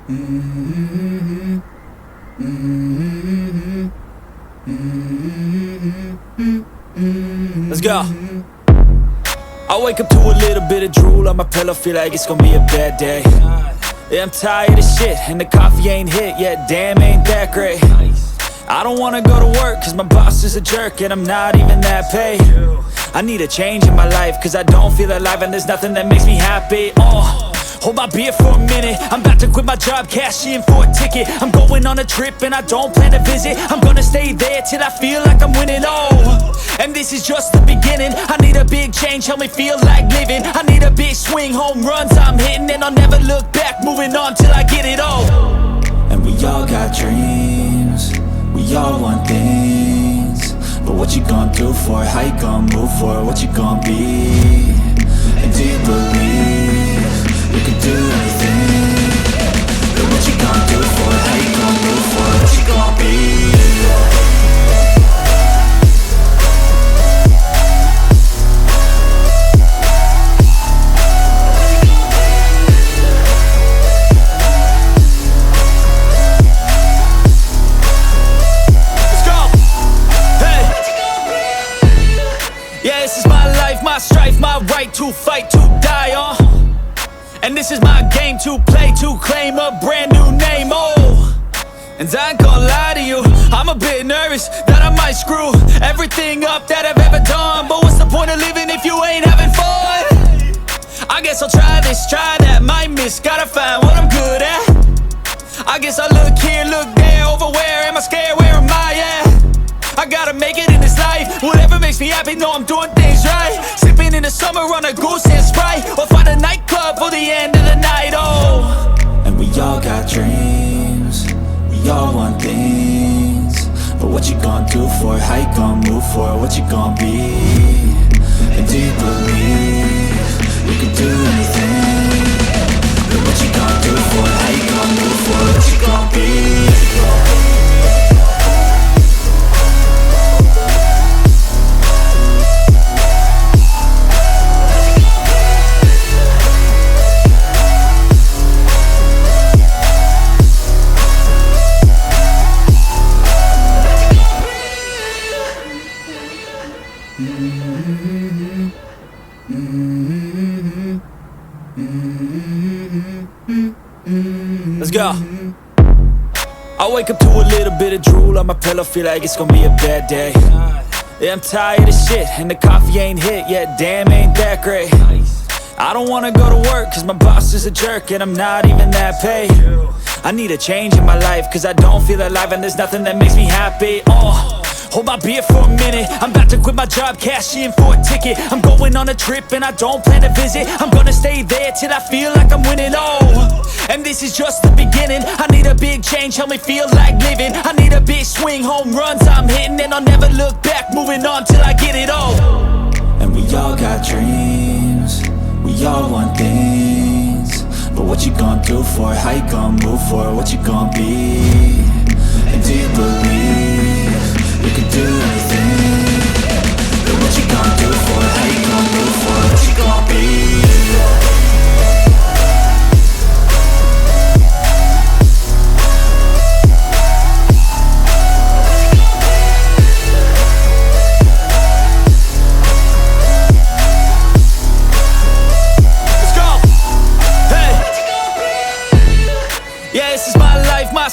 Mm-hmm. Mm-hmm. Mm-hmm. Let's go. I wake up to a little bit of drool on my pillow, feel like it's gonna be a bad day. Yeah, I'm tired of shit, and the coffee ain't hit yet, damn, ain't that great. I don't wanna go to work, cause my boss is a jerk, and I'm not even that paid. I need a change in my life, cause I don't feel alive, and there's nothing that makes me happy. Hold my beer for a minute, I'm about to quit my job, cash in for a ticket. I'm going on a trip and I don't plan to visit. I'm gonna stay there till I feel like I'm winning, and this is just the beginning. I need a big change, help me feel like living. I need a big swing, home runs I'm hitting, and I'll never look back, moving on till I get it all. And we all got dreams, we all want things, but what you gonna do for it? How you gonna move for it? What you gonna be? And do you believe you can do anything? But what you gonna do for it? How you gonna move for it? What you gonna be? Yeah, this is my life, my strife, my right to fight, to die on. And this is my game to play, to claim a brand new name, And I ain't gonna lie to you, I'm a bit nervous that I might screw everything up that I've ever done. But what's the point of living if you ain't having fun? I guess I'll try this, try that, might miss, gotta find what I'm good at. I guess I look here, look there, over where am I scared, where am I at? I gotta make it in this life, whatever makes me happy, know I'm doing things right. Sipping in the summer on a goose and Sprite, or find a nightclub for the end of the night, And we all got dreams, we all want things, but what you gonna do for it? How you gonna move for it? What you gonna be? And do you believe you can do anything? But what you gonna do for it? How you gonna move for it? What you gonna be? Let's go. I wake up to a little bit of drool on my pillow, feel like it's gonna be a bad day. Yeah, I'm tired of shit, and the coffee ain't hit yet, damn, ain't that great. I don't wanna go to work, cause my boss is a jerk, and I'm not even that paid. I need a change in my life, cause I don't feel alive, and there's nothing that makes me happy. Hold my beer for a minute, I'm about to quit my job, cash in for a ticket. I'm going on a trip and I don't plan to visit. I'm gonna stay there till I feel like I'm winning, and this is just the beginning. I need a big change, help me feel like living. I need a big swing, home runs I'm hitting, and I'll never look back, moving on till I get it all. And we all got dreams, we all want things, but what you gonna do for it? How you gonna move for it? What you gonna be? And do you believe you can do anything? But what you gonna do for it? How you gonna move for it? What you gonna be? Yeah, this is my life, my